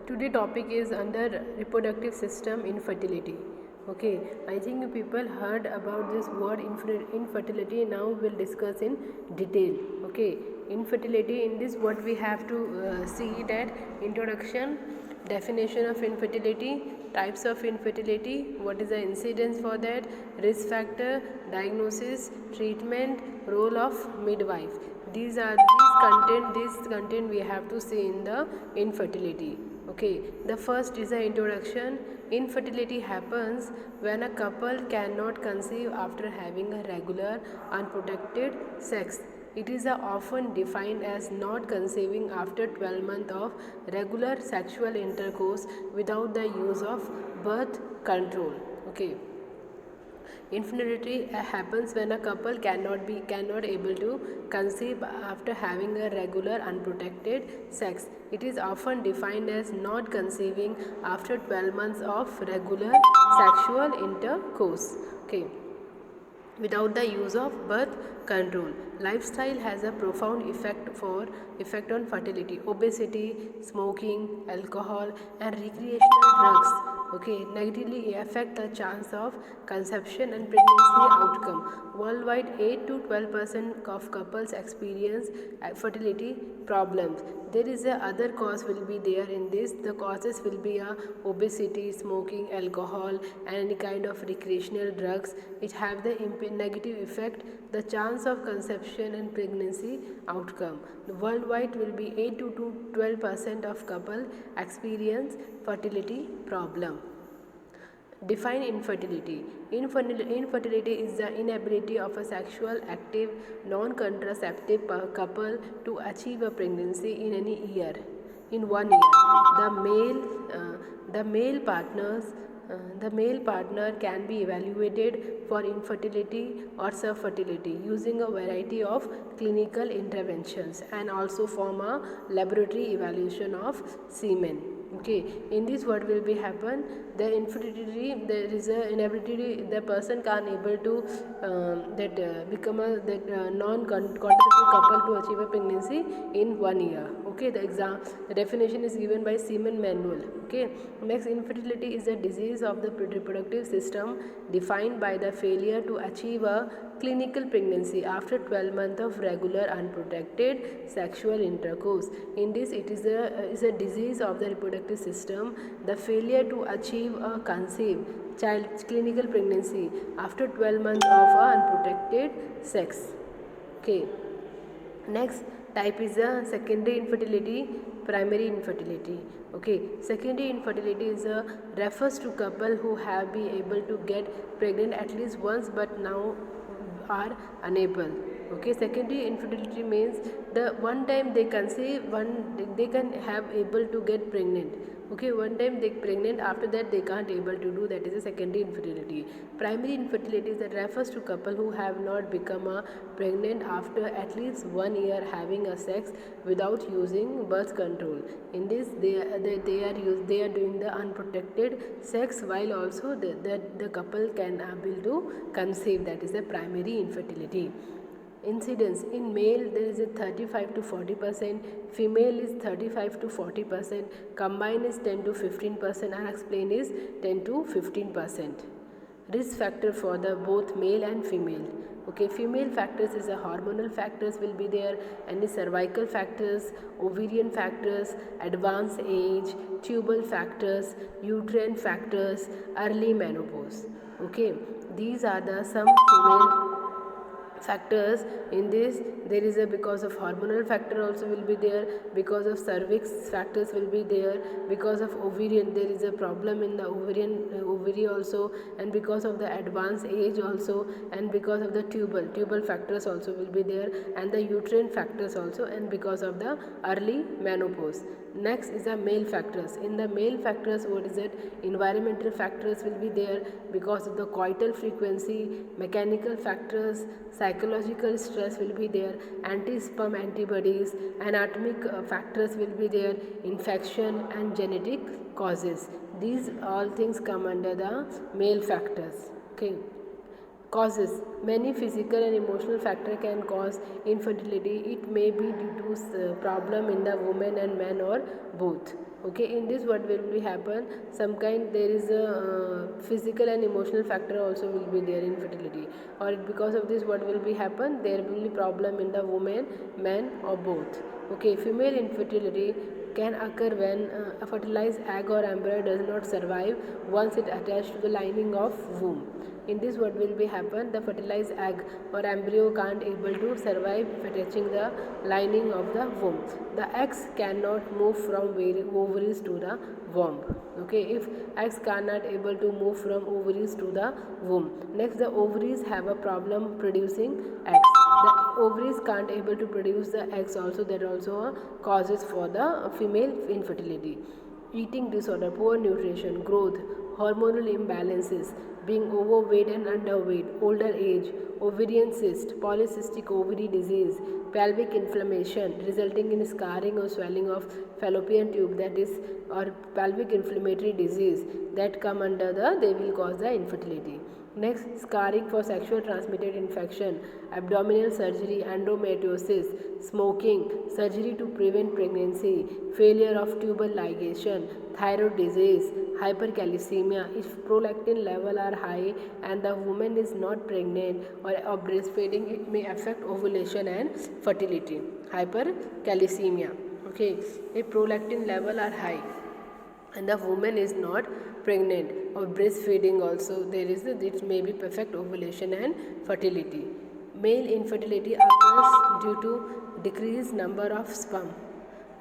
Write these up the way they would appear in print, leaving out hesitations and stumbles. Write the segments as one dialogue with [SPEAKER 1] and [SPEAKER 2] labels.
[SPEAKER 1] Today topic is under reproductive system infertility. Okay, I think you people heard about this word infertility. Now we'll discuss in detail. Okay, infertility, in this what we have to see that introduction, definition of infertility, types of infertility, what is the incidence for that, risk factor, diagnosis, treatment, role of midwife. These content we have to see in the infertility. Okay, the first is the introduction. Infertility happens when a couple cannot conceive after having a regular unprotected sex. It is often defined as not conceiving after 12 months of regular sexual intercourse without the use of birth control. Okay, infertility happens when a couple cannot able to conceive after having a regular unprotected sex. It is often defined as not conceiving after 12 months of regular sexual intercourse. Okay, without the use of birth control. Lifestyle has a profound effect on fertility. Obesity, smoking, alcohol, and recreational drugs, okay, negatively affect the chance of conception and pregnancy outcome. Worldwide, 8 to 12% of couples experience fertility problems. There is a other cause will be there in this. The causes will be obesity, smoking, alcohol, and any kind of recreational drugs. It have the negative effect the chance of conception and pregnancy outcome. Worldwide will be 8 to 12% of couple experience fertility problem. Define infertility. Infertility is the inability of a sexual active non-contraceptive couple to achieve a pregnancy in any year. In 1 year, the male partner can be evaluated for infertility or subfertility using a variety of clinical interventions and also form a laboratory evaluation of semen. Okay, in this what will be happen, the infertility, there is a inability, the person can't able to become a non-contraceptive couple to achieve a pregnancy in 1 year. Okay, the definition is given by Seaman Manual. Okay, next, infertility is a disease of the reproductive system defined by the failure to achieve a clinical pregnancy after 12 months of regular unprotected sexual intercourse. In this, it is a disease of the reproductive system, the failure to achieve a conceived child clinical pregnancy after 12 months of unprotected sex. Okay, next type is a secondary infertility, primary infertility. Okay, secondary infertility is refers to couple who have been able to get pregnant at least once but now are unable. Okay, secondary infertility means the one time they conceive, they can have able to get pregnant. Okay, one time they pregnant, after that they can't able to do, that is a secondary infertility. Primary infertility is that refers to couple who have not become pregnant after at least 1 year having a sex without using birth control. In this, they are doing the unprotected sex while also the couple can able to conceive, that is the primary infertility. Incidence in male there is a 35 to 40%, female is 35 to 40%, combined is 10 to 15%, unexplained is 10 to 15%. Risk factor for the both male and female. Okay, female factors is a hormonal factors will be there, any cervical factors, ovarian factors, advanced age, tubal factors, uterine factors, early menopause. Okay, these are the some female factors. In this, there is a because of hormonal factor also will be there, because of cervix factors will be there, because of ovarian there is a problem in the ovary also, and because of the advanced age also, and because of the tubal factors also will be there, and the uterine factors also, and because of the early menopause. Next is the male factors. In the male factors, what is it? Environmental factors will be there because of the coital frequency, mechanical factors, psychological stress will be there, anti-sperm antibodies, anatomic factors will be there, infection and genetic causes. These all things come under the male factors. Okay. Causes. Many physical and emotional factors can cause infertility. It may be due to problem in the woman and man or both. Okay, in this what will be happen, some kind there is a physical and emotional factor also will be there in fertility, or because of this what will be happen, there will be problem in the woman, man or both. Okay, female infertility can occur when a fertilized egg or embryo does not survive once it attached to the lining of womb. In this what will be happen, the fertilized egg or embryo can't able to survive touching the lining of the womb. The eggs cannot move from ovaries to the womb. Okay, if eggs cannot able to move from ovaries to the womb. Next, the ovaries have a problem producing eggs. The ovaries can't able to produce the eggs also, that also causes for the female infertility. Eating disorder, poor nutrition, growth, hormonal imbalances, being overweight and underweight, older age, ovarian cyst, polycystic ovary disease, pelvic inflammation resulting in scarring or swelling of fallopian tube, that is, or pelvic inflammatory disease that come under the, they will cause the infertility. Next, scarring for sexual transmitted infection, abdominal surgery, endometriosis, smoking, surgery to prevent pregnancy, failure of tubal ligation, thyroid disease, hypercalcemia. If prolactin level are high and the woman is not pregnant or breastfeeding, it may affect ovulation and fertility. Hypercalcemia. Okay, if prolactin level are high and the woman is not pregnant or breastfeeding also, there is it may be perfect ovulation and fertility. Male infertility occurs due to decreased number of sperm.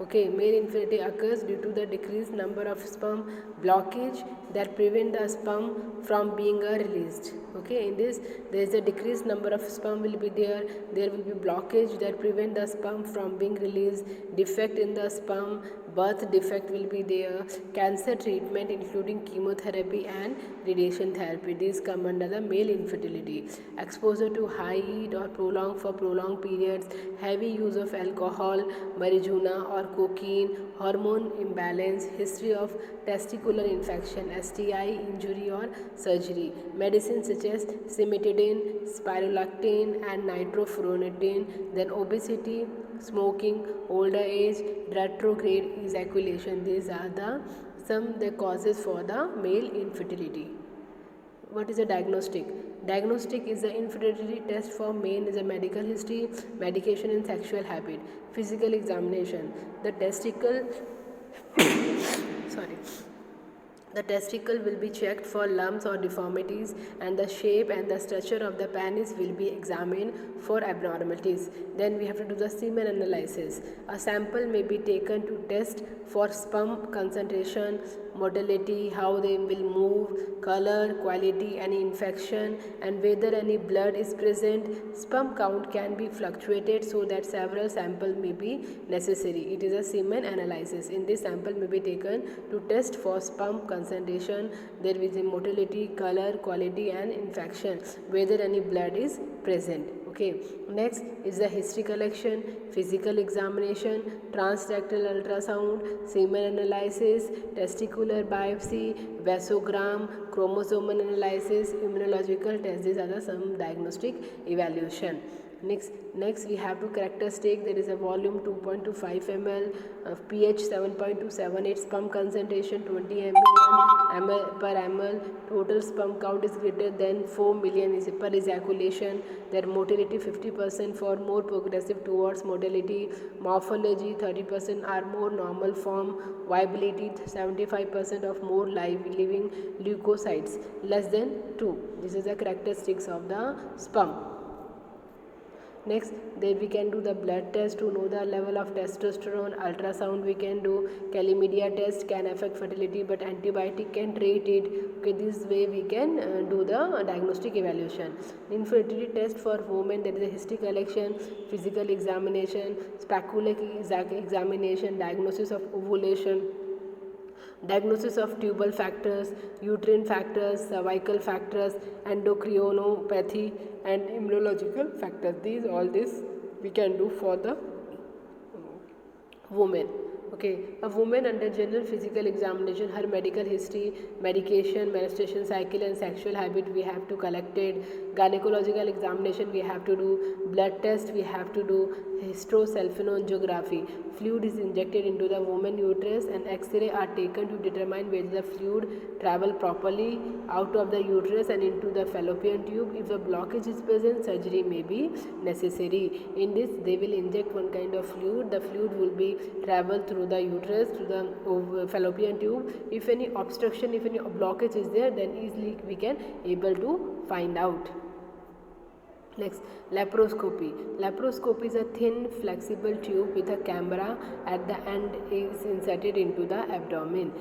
[SPEAKER 1] Okay, male infertility occurs due to the decreased number of sperm, blockage that prevent the sperm from being released. Okay, in this there is a decreased number of sperm will be there. There will be blockage that prevent the sperm from being released. Defect in the sperm, birth defect will be there. Cancer treatment including chemotherapy and radiation therapy. These come under the male infertility. Exposure to high heat or prolonged periods, heavy use of alcohol, marijuana or cocaine, hormone imbalance, history of testicular infection, STI, injury or surgery. Medicines such as cimetidine, spironolactone and nitrofurantoin. Then obesity, smoking, older age, retrograde ejaculation. These are the causes for the male infertility. What is a diagnostic? Diagnostic is the infertility test for men is a medical history, medication and sexual habit. Physical examination. The testicle sorry. The testicle will be checked for lumps or deformities, and the shape and the structure of the penis will be examined for abnormalities. Then we have to do the semen analysis. A sample may be taken to test for sperm concentration, motility, how they will move, color, quality, any infection, and whether any blood is present. Sperm count can be fluctuated so that several samples may be necessary. It is a semen analysis. In this, sample may be taken to test for sperm concentration, there is a motility, color, quality and infection, whether any blood is present. Okay, next is the history collection, physical examination, transrectal ultrasound, semen analysis, testicular biopsy, vasogram, chromosomal analysis, immunological tests. These are the some diagnostic evaluation. Next we have two characteristics. There is a volume 2.25 ml, pH 7.278, sperm concentration 20 ml per ml, total sperm count is greater than 4 million is per ejaculation. Their motility 50% for more progressive towards motility, morphology 30% are more normal form, viability 75% of more living leukocytes less than 2. This is the characteristics of the sperm. Next, then we can do the blood test to know the level of testosterone. Ultrasound we can do. Chlamydia test can affect fertility, but antibiotic can treat it. Okay, this way we can do the diagnostic evaluation. Infertility test for women, there is a history collection, physical examination, speculum examination, diagnosis of ovulation, diagnosis of tubal factors, uterine factors, cervical factors, endocrinopathy and immunological factors. All this we can do for the woman. Okay, a woman under general physical examination, her medical history, medication, menstruation cycle, and sexual habit we have to collect it. Gynecological examination we have to do. Blood test we have to do. Hysterosalpingonography. Fluid is injected into the woman uterus, and X-ray are taken to determine whether the fluid travel properly out of the uterus and into the fallopian tube. If a blockage is present, surgery may be necessary. In this, they will inject one kind of fluid. The fluid will be travel through the uterus to the fallopian tube. If any obstruction, if any blockage is there, then easily we can able to find out. Next, laparoscopy. Laparoscopy is a thin flexible tube with a camera at the end is inserted into the abdomen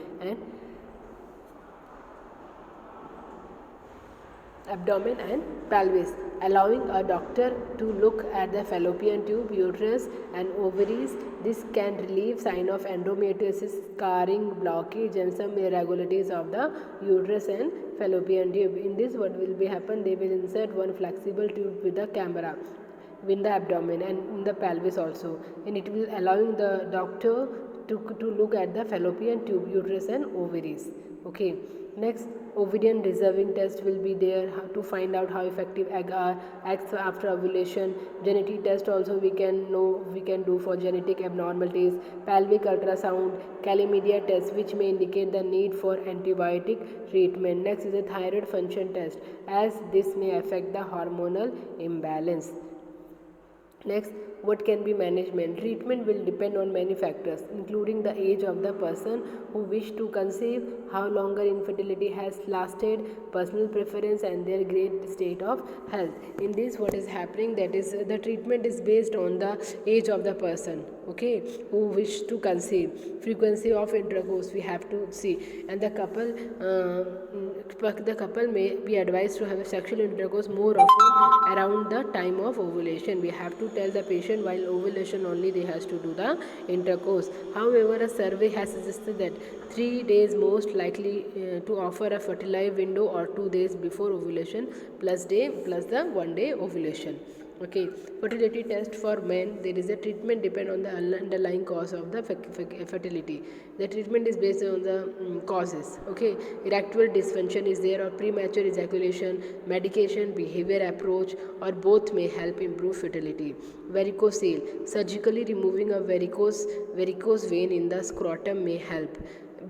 [SPEAKER 1] and pelvis, allowing a doctor to look at the fallopian tube, uterus and ovaries. This can relieve sign of endometriosis, scarring, blockage and some irregularities of the uterus and fallopian tube. In this, what will be happen, they will insert one flexible tube with a camera in the abdomen and in the pelvis also, and it will allowing the doctor to look at the fallopian tube, uterus and ovaries. Okay, next, ovarian reserving test will be there to find out how effective eggs after ovulation. Genetic test also we can do for genetic abnormalities. Pelvic ultrasound, chlamydia test which may indicate the need for antibiotic treatment. Next is a thyroid function test, as this may affect the hormonal imbalance. Next, what can be management? Treatment will depend on many factors, including the age of the person who wish to conceive, how longer infertility has lasted, personal preference and their great state of health. In this, what is happening, that is the treatment is based on the age of the person, okay, who wish to conceive. Frequency of intercourse we have to see, and the couple may be advised to have a sexual intercourse more often around the time of ovulation. We have to tell the patient while ovulation only they has to do the intercourse. However, a survey has suggested that 3 days most likely to offer a fertile window, or 2 days before ovulation plus the 1 day ovulation. Okay, fertility test for men, there is a treatment depend on the underlying cause of the fertility. The treatment is based on the causes. Okay, erectile dysfunction is there, or premature ejaculation, medication, behavior approach, or both may help improve fertility. Varicocele, surgically removing a varicose vein in the scrotum may help.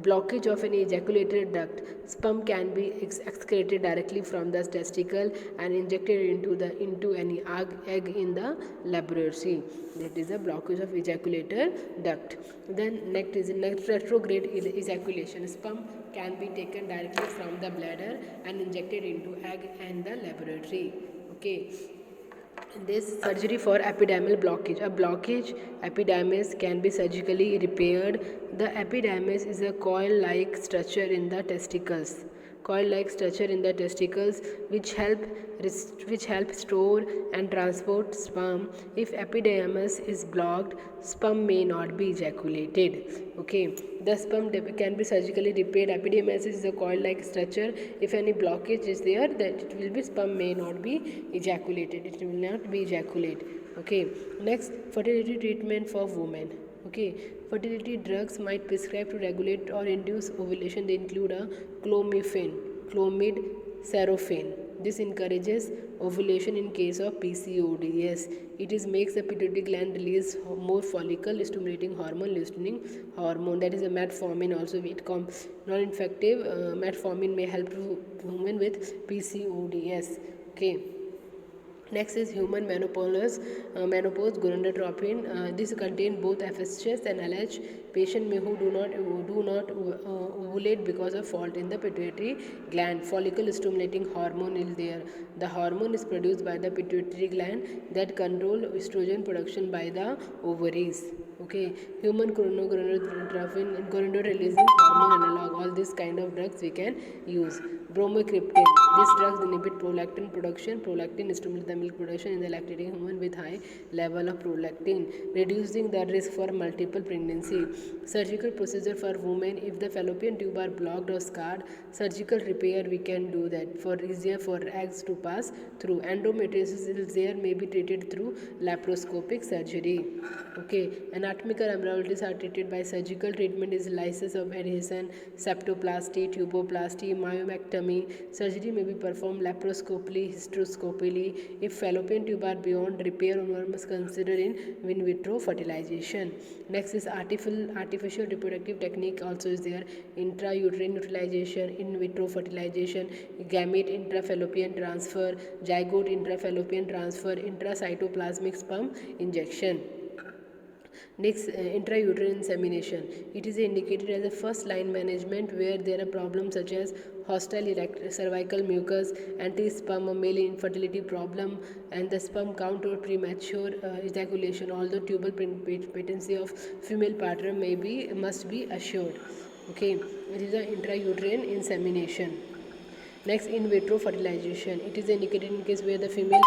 [SPEAKER 1] Blockage of an ejaculated duct, sperm can be excreted directly from the testicle and injected into any egg in the laboratory. That is a blockage of ejaculated duct. Then next is retrograde ejaculation. Sperm can be taken directly from the bladder and injected into egg in the laboratory. Okay. This surgery for epididymal blockage. A blockage epididymis can be surgically repaired. The epididymis is a coil-like structure in the testicles. Which help store and transport sperm. If epididymis is blocked, sperm may not be ejaculated. Okay, the sperm can be surgically repaired. Epididymis is a coil-like structure. If any blockage is there, that it will be sperm may not be ejaculated. It will not be ejaculated. Okay, next, fertility treatment for women. Okay, fertility drugs might prescribe to regulate or induce ovulation. They include a clomid, serofin. This encourages ovulation in case of PCOD. Yes, it makes the pituitary gland release more follicle stimulating hormone, leucine hormone. That is a metformin. Also, non-infective metformin may help women with PCOD. Yes, okay. Next is human menopause, gonadotropin. This contains both FSH and LH. Patient who do not ovulate because of fault in the pituitary gland. Follicle stimulating hormone is there. The hormone is produced by the pituitary gland that control estrogen production by the ovaries. Okay, human gonadotropin, gonadotropin releasing hormone analog. All these kind of drugs we can use. Bromocriptine. These drugs inhibit prolactin production. Prolactin stimulates the milk production in the lactating woman with high level of prolactin, reducing the risk for multiple pregnancy. Surgical procedure for women. If the fallopian tube are blocked or scarred, surgical repair we can do that for easier for eggs to pass through. Endometriosis there may be treated through laparoscopic surgery. Okay, anatomical abnormalities are treated by surgical treatment is lysis of adhesion, septoplasty, tuboplasty, myomectomy. Surgery may be performed laparoscopically, hysteroscopically. If fallopian tube are beyond repair, one must consider in vitro fertilization. Next is artificial reproductive technique also is there. Intrauterine utilization, in vitro fertilization, gamete intrafallopian transfer, zygote intrafallopian transfer, intracytoplasmic sperm injection. Next, intrauterine insemination. It is indicated as a first line management where there are problems such as hostile cervical mucus, anti-sperm male infertility problem, and the sperm count or premature ejaculation. Although tubal patency of female partner must be assured. Okay, it is the intrauterine insemination. Next, in vitro fertilization. It is indicated in case where the female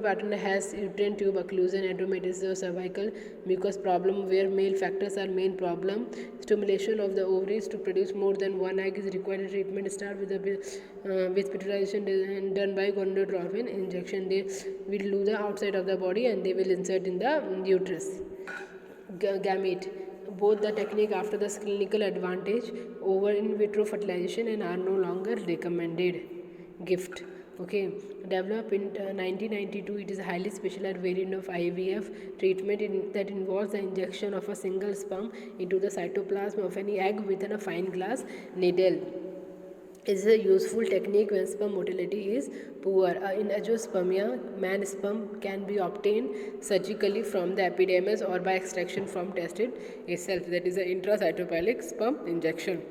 [SPEAKER 1] partner has uterine tube occlusion, endometriosis, or cervical mucus problem, where male factors are main problem. Stimulation of the ovaries to produce more than one egg is required. Treatment start with fertilization done by gonadotropin injection. They will do the outside of the body and they will insert in the uterus. Gamete. Both the technique after the clinical advantage over in vitro fertilization and are no longer recommended. Gift. Okay, developed in 1992, it is a highly specialized variant of IVF treatment that involves the injection of a single sperm into the cytoplasm of any egg within a fine glass needle. Is a useful technique when sperm motility is poor. In azoospermia, man sperm can be obtained surgically from the epidermis or by extraction from tested itself. That is an intracytoplasmic sperm injection.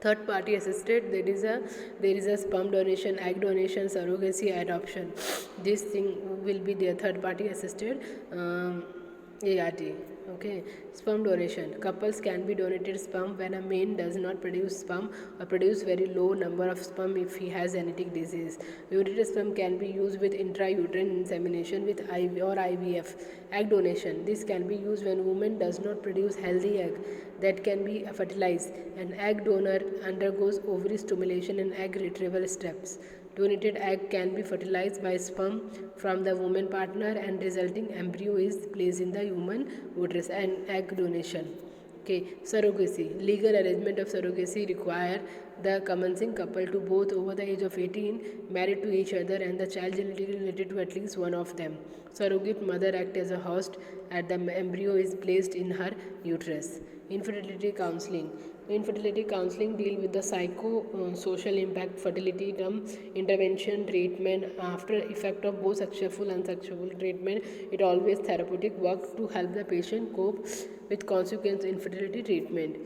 [SPEAKER 1] Third party assisted, there is a sperm donation, egg donation, surrogacy, adoption. This thing will be their third party assisted ART. Okay, sperm donation. Couples can be donated sperm when a man does not produce sperm or produce very low number of sperm if he has genetic disease. Donated sperm can be used with intrauterine insemination with IV or IVF. Egg donation. This can be used when woman does not produce healthy egg that can be fertilized. An egg donor undergoes ovary stimulation and egg retrieval steps. Donated egg can be fertilized by sperm from the woman partner and resulting embryo is placed in the human uterus. And egg donation. Okay, surrogacy. Legal arrangement of surrogacy require the commencing couple to both over the age of 18, married to each other, and the child genetically related to at least one of them. Surrogate mother act as a host and the embryo is placed in her uterus. Infertility counseling. Infertility counseling deal with the social impact fertility term intervention treatment after effect of both successful and unsuccessful treatment. It always therapeutic work to help the patient cope with consequence infertility treatment.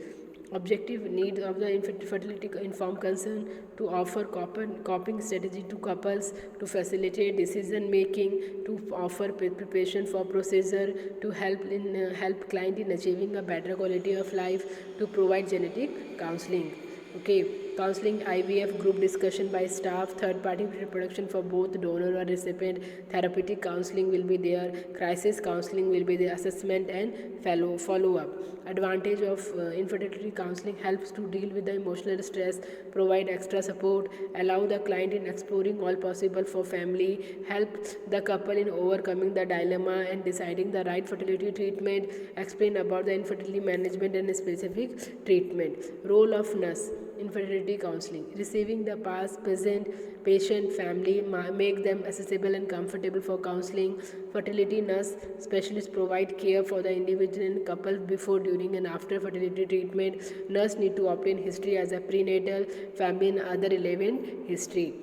[SPEAKER 1] Objective need of the infertility informed consent to offer coping strategy to couples, to facilitate decision making, to offer preparation for procedure, to help client in achieving a better quality of life, to provide genetic counseling. Okay, counseling, IVF, group discussion by staff, third party reproduction for both donor or recipient, therapeutic counseling will be there, crisis counseling will be there, assessment and follow up. Advantage of infertility counseling helps to deal with the emotional stress, provide extra support, allow the client in exploring all possible for family, help the couple in overcoming the dilemma and deciding the right fertility treatment, explain about the infertility management and specific treatment. Role of nurse. Infertility counseling, receiving the past, present, patient, family, make them accessible and comfortable for counseling. Fertility nurse specialists provide care for the individual and couple before, during and after fertility treatment. Nurse need to obtain history as a prenatal, family and other relevant history.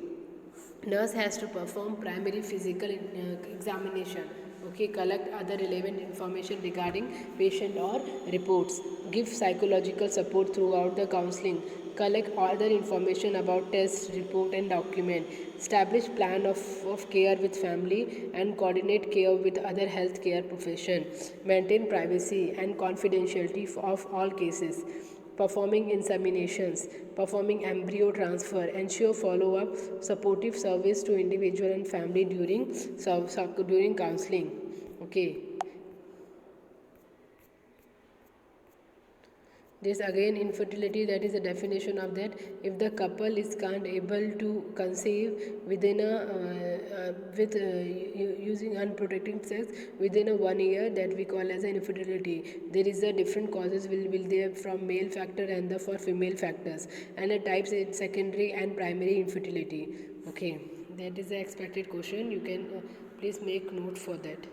[SPEAKER 1] Nurse has to perform primary physical examination. Okay, collect other relevant information regarding patient or reports, give psychological support throughout the counseling, collect other information about tests, report and document, establish plan of care with family and coordinate care with other healthcare profession, maintain privacy and confidentiality of all cases, performing inseminations, performing embryo transfer, ensure follow-up, supportive service to individual and family during counseling. Okay. This again infertility, that is a definition of that. If the couple is can't able to conceive within a with using unprotected sex within a 1 year, that we call as an infertility. There is a different causes will there from male factor and the for female factors, and the types is secondary and primary infertility. Okay, that is the expected question. You can please make note for that.